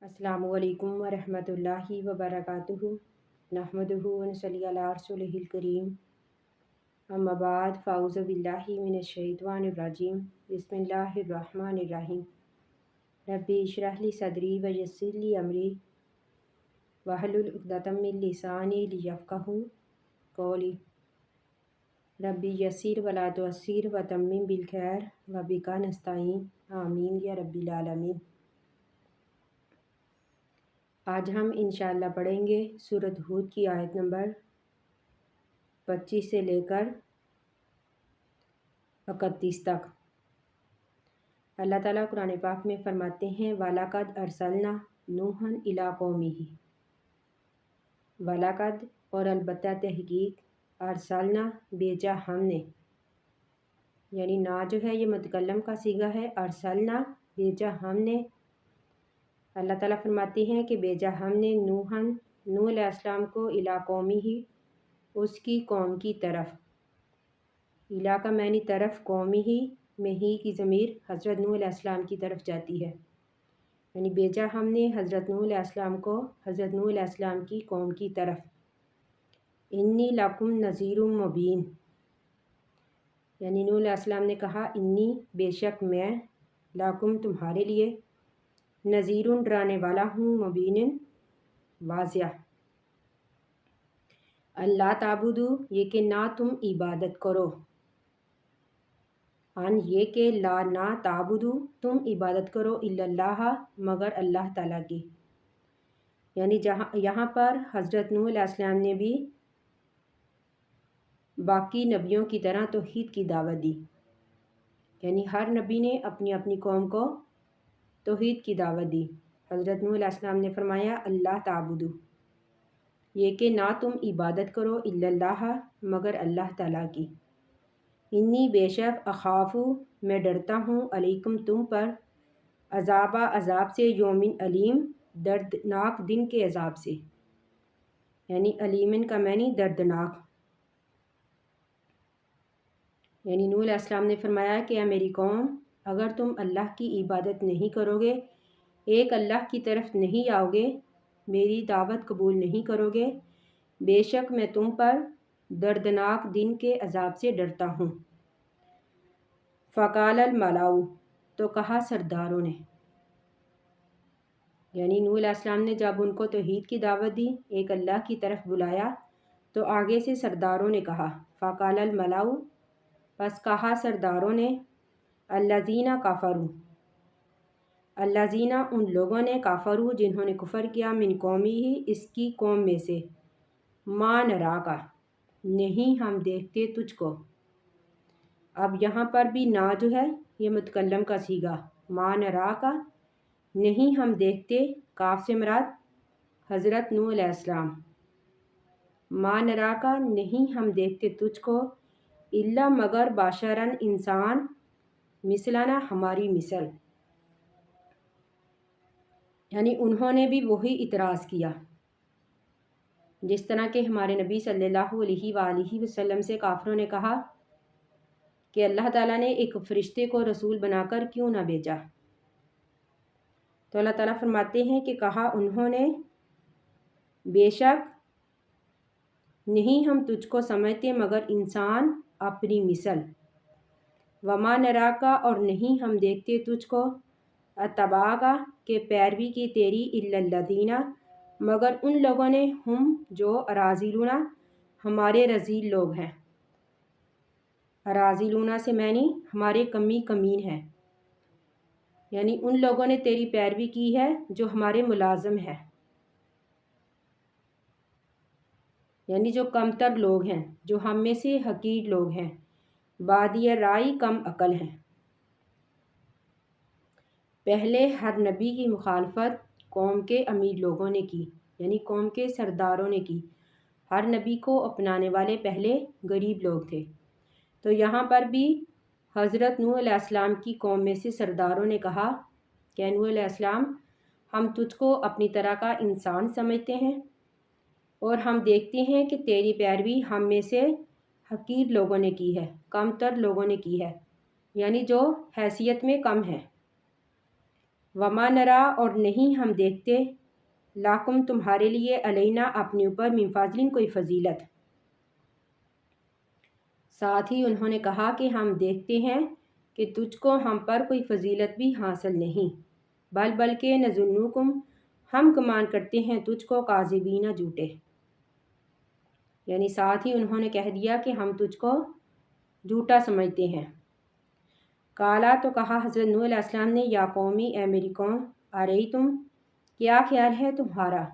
अस्सलामु अलैकुम वरहमतुल्लाहि वबरकातुहु नहमदुहु व नसल्ली अला रसूलिहिल करीम अम्मा बाद फ़ाऊज़ु बिल्लाहि मिनश शैतानिर रजीम बिस्मिल्लाहिर रहमानिर रहीम रब्बि इश्रह ली सदरी व यस्सिर ली अमरी वहलुल उक़दतम मिन लिसानी लियफ़क़हू क़ौली रब्बि यस्सिर वला तुअस्सिर व तम्मिम बिल खैर व बिका नस्तईन आमीन या रब्बिल आलमीन। आज हम इंशाअल्लाह पढ़ेंगे सूरत हूद की आयत नंबर 25 से लेकर 31 तक। अल्लाह ताला कुरान पाक में फरमाते हैं, वलाकद अरसलना नूहन इला कौमिही, वलाकद और अलबत्ता तहकीक अरसलना भेजा हमने, यानी ना जो है ये मुतकल्लम का सीगा है। अरसलना भेजा हमने। अल्लाह ताला फरमाते हैं कि भेजा हमने नूह अलैहिस्सलाम को इला कौमी ही, उसकी कौम की तरफ। इला का मैनी तरफ, कौमी ही में ही की ज़मीर हज़रत नूह अलैहिस्सलाम की तरफ जाती है, यानी भेजा हमने हज़रत नूह अलैहिस्सलाम को हज़रत नूह अलैहिस्सलाम की कौम की तरफ। इन्नी लकुम नज़ीरुम मुबीन, यानी नूह अलैहिस्सलाम ने कहा, इन्नी बेशक मैं, लकुम तुम्हारे लिए, नज़ीरुन डराने वाला हूँ, मुबीन वाज़िया। अल्लाह ताबुदू ये कि ना तुम इबादत करो, अन ये कि ला ना ताबुदू तुम इबादत करो, इल्लल्लाह मगर अल्लाह ताला की। यानी यहाँ पर हज़रत नूह अलैहिस्सलाम ने भी बाकी नबियों की तरह तौहीद की दावत दी, यानी हर नबी ने अपनी अपनी कौम को तौहीद की दावत दी। हज़रत नूह अलैहिस्सलाम ने फरमाया अल्लाह ताबुदू ये कि ना तुम इबादत करो, इल्लल्लाह मगर अल्लाह ताला की। इन्नी बेशक अखाफ़ू मैं डरता हूँ, अलैकुम तुम पर, अज़ाबा अज़ाब से, यौमिन अलीम दर्दनाक दिन के अज़ाब से, यानी अलीमिन का मैनी दर्दनाक। यानी नूह अलैहिस्सलाम ने फरमाया कि मेरी कौम, अगर तुम अल्लाह की इबादत नहीं करोगे, एक अल्लाह की तरफ नहीं आओगे, मेरी दावत कबूल नहीं करोगे, बेशक मैं तुम पर दर्दनाक दिन के अज़ाब से डरता हूँ। फ़क़ालल मलाऊ तो कहा सरदारों ने, यानी नूह अलैहिस्सलाम ने जब उनको तौहीद की दावत दी, एक अल्लाह की तरफ बुलाया, तो आगे से सरदारों ने कहा, फ़क़ालल मलाऊ बस कहा सरदारों ने, अल्लज़ीना काफ़रू अल्लज़ीना उन लोगों ने, काफ़रू जिन्होंने कुफ़र किया, मिन कौमी ही इसकी कौम में से, मा नरा का नहीं हम देखते तुझको। अब यहाँ पर भी ना जो है ये मुतकल्लम का सीगा, मा नरा का नहीं हम देखते, काफ से मुराद हज़रत नूह अलैहिस्सलाम। मा नरा का नहीं हम देखते तुझको, इल्ला मगर बाशरन इंसान, मिसलाना हमारी मिसल, यानी उन्होंने भी वही इतराज़ किया जिस तरह के हमारे नबी सल्लल्लाहु अलैहि वसल्लम से काफ़िरों ने कहा कि अल्लाह ताला ने एक फ़रिश्ते को रसूल बनाकर क्यों ना भेजा। तो अल्लाह ताला फरमाते हैं कि कहा उन्होंने, बेशक नहीं हम तुझको समझते मगर इंसान अपनी मिसल, वमा नरा का और नहीं हम देखते तुझको, अतबागा के पैरवी की तेरी, इल्लल्लज़ीना मगर उन लोगों ने, हम जो अराज़िलुना हमारे रज़ील लोग हैं। अराज़िलुना से मैनी हमारे कमी कमीन है, यानी उन लोगों ने तेरी पैरवी की है जो हमारे मुलाज़म है, यानी जो कमतर लोग हैं, जो हम में से हकीर लोग हैं, बादिया राई कम अकल हैं। पहले हर नबी की मुखालफत कौम के अमीर लोगों ने की, यानी कौम के सरदारों ने की। हर नबी को अपनाने वाले पहले गरीब लोग थे। तो यहाँ पर भी हज़रत नूह अलैहिस्सलाम की कौम में से सरदारों ने कहा कि नूह अलैहिस्सलाम, हम तुझको अपनी तरह का इंसान समझते हैं और हम देखते हैं कि तेरी पैरवी हम में से हकीर लोगों ने की है, कमतर लोगों ने की है, यानी जो हैसियत में कम है। वमा नरा और नहीं हम देखते लाकुम तुम्हारे लिए अलैना अपने ऊपर मिन फाज़लिन कोई फजीलत। साथ ही उन्होंने कहा कि हम देखते हैं कि तुझको हम पर कोई फजीलत भी हासिल नहीं, बल्कि नज़ुन्नुकुम हम गुमान करते हैं तुझको काज़िबीना झूठे। यानी साथ ही उन्होंने कह दिया कि हम तुझको झूठा समझते हैं। काला तो कहा हज़रत नूह अलैहिस्सलाम ने, या कौमी ए मेरी कौम, अरे तुम क्या ख्याल है तुम्हारा,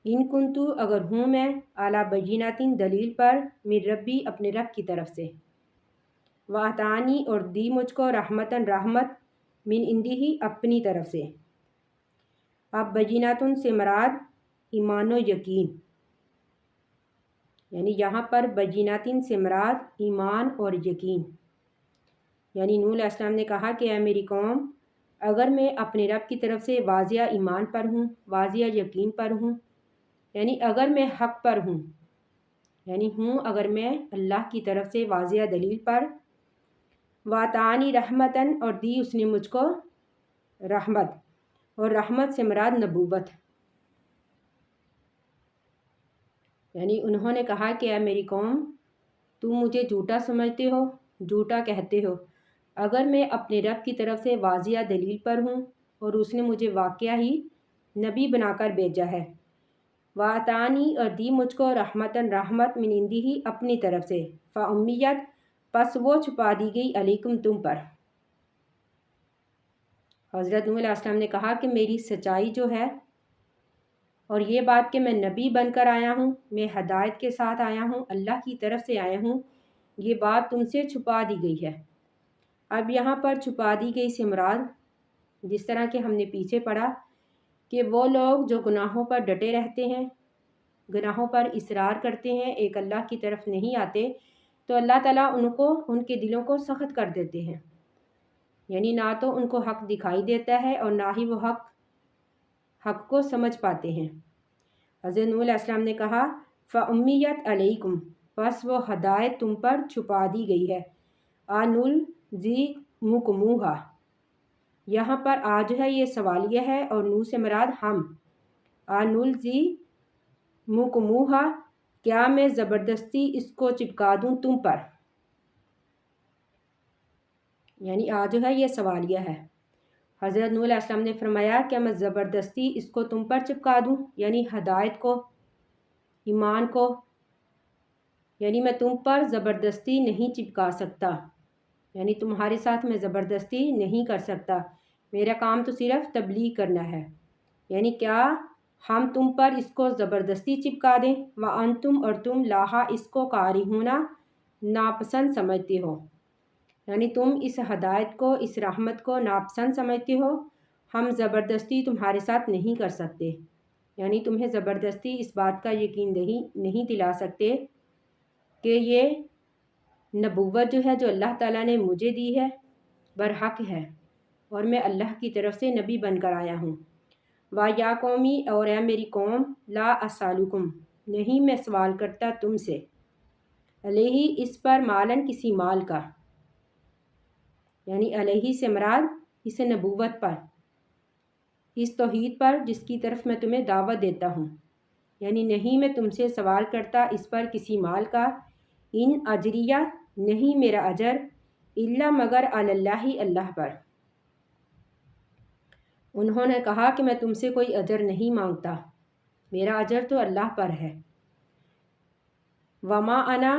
इन कुंतु अगर हूँ मैं, आला बय्यिनातिन दलील पर, मिर रब्बी अपने रब की तरफ से, वातानी और दी मुझको रहमतन रहमत, मिन इंदी ही अपनी तरफ से। अब बय्यिनातुन से मराद ईमान व यकीन, यानी यहाँ पर बय्यिनातिन से मराद ईमान और यकीन। यानी नूह अलैहिस्सलाम ने कहा कि ऐ मेरी कौम, अगर मैं अपने रब की तरफ से वाज़िया ईमान पर हूँ, वाज़िया यकीन पर हूँ, यानी अगर मैं हक़ पर हूँ, यानी हूँ अगर मैं अल्लाह की तरफ से वाज़िया दलील पर, वातानी रहमतन और दी उसने मुझको रहमत, और रहमत से मुराद नबूवत। यानी उन्होंने कहा कि ऐ मेरी कौम, तुम मुझे झूठा समझते हो, झूठा कहते हो, अगर मैं अपने रब की तरफ से वाज़िया दलील पर हूँ और उसने मुझे वाक़या ही नबी बनाकर भेजा है, वातानी और दी मुझको रहमतन रहमत मिन इंदी ही अपनी तरफ से, फ़उम्मियत पस वो छुपा दी गई अलैकुम तुम पर। हज़रत नूह अलैहिस्सलाम ने कहा कि मेरी सच्चाई जो है और ये बात कि मैं नबी बनकर आया हूँ, मैं हदायत के साथ आया हूँ, अल्लाह की तरफ से आया हूँ, ये बात तुमसे छुपा दी गई है। अब यहाँ पर छुपा दी गई से मुराद, जिस तरह के हमने पीछे पढ़ा कि वो लोग जो गुनाहों पर डटे रहते हैं, गुनाहों पर इसरार करते हैं, एक अल्लाह की तरफ नहीं आते, तो अल्लाह ताला उनको उनके दिलों को सख्त कर देते हैं। यानी ना तो उनको हक़ दिखाई देता है और ना ही वो हक़ को समझ पाते हैं। हज़रत नूह अलैहिस्सलाम ने कहा, फ़उम्मियत अलैकुम, बस वो हदायत तुम पर छुपा दी गई है, आनुल जी मुकमूहा, यहाँ पर आज है ये सवालिया है और नू से मराद हम, आनुल जी मुकमूहा, क्या मैं ज़बरदस्ती इसको चिपका दूँ तुम पर। यानी आज है ये सवालिया है। हज़रत नूह अलैहिस्सलाम ने फरमाया, क्या मैं ज़बरदस्ती इसको तुम पर चिपका दूँ, यानी हदायत को, ईमान को, यानी मैं तुम पर ज़बरदस्ती नहीं चिपका सकता, यानी तुम्हारे साथ मैं ज़बरदस्ती नहीं कर सकता, मेरा काम तो सिर्फ़ तबलीग करना है। यानी क्या हम तुम पर इसको ज़बरदस्ती चिपका दें, व अंतुम और तुम लाहा इसको कारिहुना नापसंद समझते हो, यानी तुम इस हदायत को, इस रहमत को नापसंद समझते हो, हम ज़बरदस्ती तुम्हारे साथ नहीं कर सकते, यानी तुम्हें ज़बरदस्ती इस बात का यकीन नहीं दिला सकते कि ये नबूवत जो है, जो अल्लाह ताला ने मुझे दी है, बरहक है और मैं अल्लाह की तरफ से नबी बनकर आया हूँ। वा या कौमी और है मेरी कौम, ला असालुकुम, नहीं मैं सवाल करता तुमसे, अलैहि इस पर, मालन किसी माल का, यानी अलैहि से मराद इस नबूवत पर, इस तौहीद पर जिसकी तरफ मैं तुम्हें दावत देता हूँ, यानी नहीं मैं तुमसे सवाल करता इस पर किसी माल का, इन अजरिया नहीं मेरा अजर, इल्ला मगर अल्लाही अल्लाह पर। उन्होंने कहा कि मैं तुमसे कोई अजर नहीं मांगता, मेरा अजर तो अल्लाह पर है। वमा अना,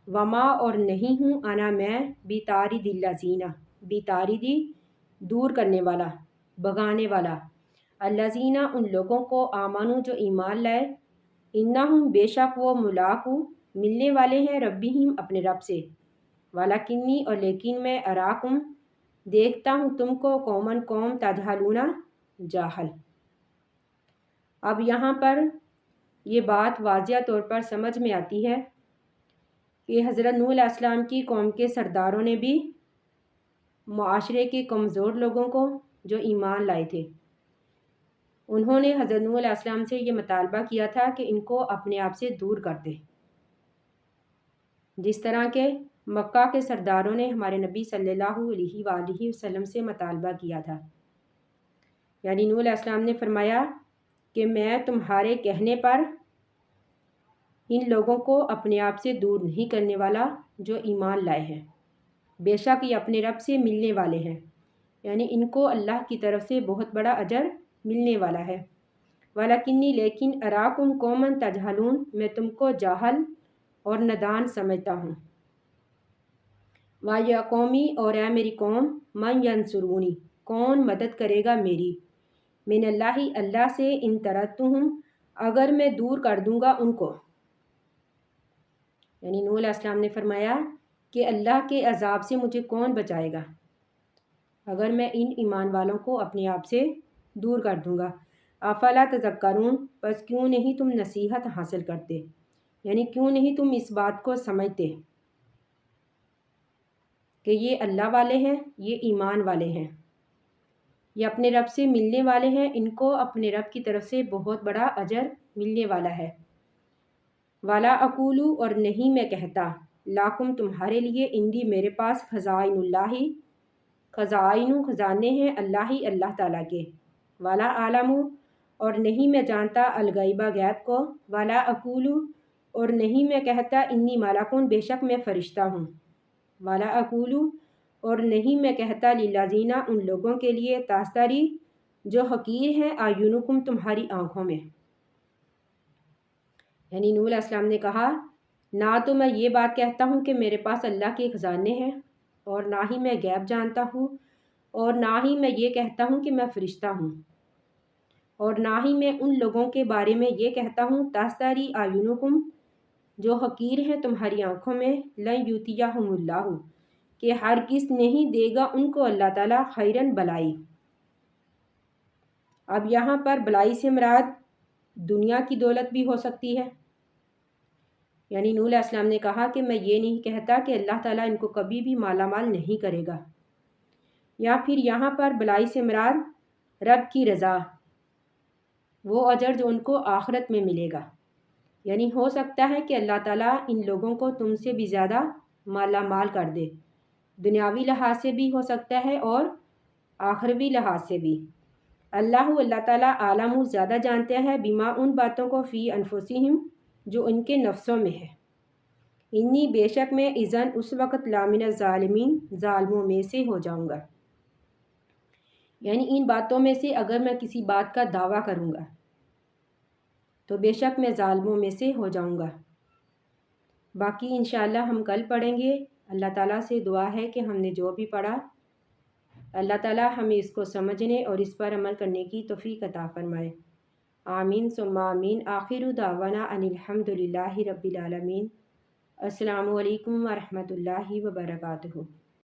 वमा और नहीं हूँ, अना मैं, बितारी दिल्लाजीना, बितारी दी दूर करने वाला, भगाने वाला, अल्लाजीना उन लोगों को, आमानु जो ईमान लाए, इन्ना हूँ बेशक वो, मुलाकू मिलने वाले हैं, रब्बिहिम अपने रब से, वालाकिन्नी और लेकिन मैं, अराकुम देखता हूँ तुमको, कौमन कौम, तजहलूना जाहल। अब यहाँ पर ये बात वाज़िया तौर पर समझ में आती है कि हज़रत नूह अलैहिस्सलाम की कौम के सरदारों ने भी मुआशरे के कमज़ोर लोगों को जो ईमान लाए थे, उन्होंने हज़रत नूह अलैहिस्सलाम से ये मुतालबा किया था कि इनको अपने आप से दूर कर दे, जिस तरह के मक्का के सरदारों ने हमारे नबी सल्लल्लाहु अलैहि वसल्लम से मुतालबा किया था। یعنی نوح علیہ السلام نے فرمایا کہ میں تمہارے کہنے پر ان لوگوں کو اپنے آپ سے دور نہیں کرنے والا جو ایمان لائے ہیں، بے شک یہ اپنے رب سے ملنے والے ہیں، یعنی ان کو اللہ کی طرف سے بہت بڑا اجر ملنے والا ہے۔ وَلَكِنِّي لیکن أَرَاكُمْ قَوْمًا تَجْهَلُونَ میں تم کو جاہل اور نادان سمجھتا ہوں۔ وَيَا قَوْمِ اور اے میری قوم مَن يَنصُرُونِي کون مدد کرے گا میری، من اللہ اللہ سے، ان طردتہم اگر میں دور کر دوں گا ان کو۔ یعنی نوح علیہ السلام نے فرمایا کہ اللہ کے عذاب سے مجھے کون بچائے گا اگر میں ان ایمان والوں کو اپنے آپ سے دور کر دوں گا۔ افلا تذکرون پس کیوں نہیں تم نصیحت حاصل کرتے، یعنی کیوں نہیں تم اس بات کو سمجھتے کہ یہ اللہ والے ہیں، یہ ایمان والے ہیں، یہ اپنے رب سے ملنے والے ہیں، ان کو اپنے رب کی طرف سے بہت بڑا اجر ملنے والا ہے۔ والا اقولو اور نہیں میں کہتا، لاکم تمہارے لیے، اندی میرے پاس، خزائن اللہ خزائن خزانے ہیں اللہ تعالیٰ کے، والا عالم اور نہیں میں جانتا، الغیبہ غیب کو، والا اقولو اور نہیں میں کہتا، انی ملکن بے شک میں فرشتہ ہوں، والا اقولو اور نہیں میں کہتا، للذین ان لوگوں کے لیے، تاستری جو حقیر ہیں، اعینکم تمہاری آنکھوں میں۔ یعنی نوح علیہ السلام نے کہا نہ تو میں یہ بات کہتا ہوں کہ میرے پاس اللہ کے خزانے ہیں، اور نہ ہی میں غیب جانتا ہوں، اور نہ ہی میں یہ کہتا ہوں کہ میں فرشتہ ہوں، اور نہ ہی میں ان لوگوں کے بارے میں یہ کہتا ہوں، تاستاری اعینکم جو حقیر ہیں تمہاری آنکھوں میں، لن یؤتیہم اللہ کہ ہرگز نہیں دے گا ان کو اللہ تعالیٰ، خیرن بلائی۔ اب یہاں پر بلائی سے مراد دنیا کی دولت بھی ہو سکتی ہے۔ یعنی نوح علیہ السلام نے کہا کہ میں یہ نہیں کہتا کہ اللہ تعالیٰ ان کو کبھی بھی مالا مال نہیں کرے گا، یا پھر یہاں پر بلائی سے مراد رب کی رضا، وہ اجر جو ان کو آخرت میں ملے گا۔ یعنی ہو سکتا ہے کہ اللہ تعالیٰ ان لوگوں کو تم سے بھی زیادہ مالا مال کر دے، دنیاوی لحاظ سے بھی ہو سکتا ہے اور آخروی لحاظ سے بھی۔ اللہ تعالیٰ عالم زیادہ جانتے ہیں، بما ان باتوں کو، فی انفسہم جو ان کے نفسوں میں ہے، انی بے شک میں، اذن اس وقت، لامن الظالمین ظالموں میں سے ہو جاؤں گا۔ یعنی ان باتوں میں سے اگر میں کسی بات کا دعویٰ کروں گا تو بے شک میں ظالموں میں سے ہو جاؤں گا۔ باقی انشاءاللہ ہم کل پڑھیں گے۔ اللہ تعالیٰ سے دعا ہے کہ ہم نے جو بھی پڑھا اللہ تعالیٰ ہمیں اس کو سمجھنے اور اس پر عمل کرنے کی توفیق عطا فرمائے۔ آمین ثم آمین۔ آخر دعوانا ان الحمد للہ رب العالمین۔ السلام علیکم ورحمۃ اللہ وبرکاتہ۔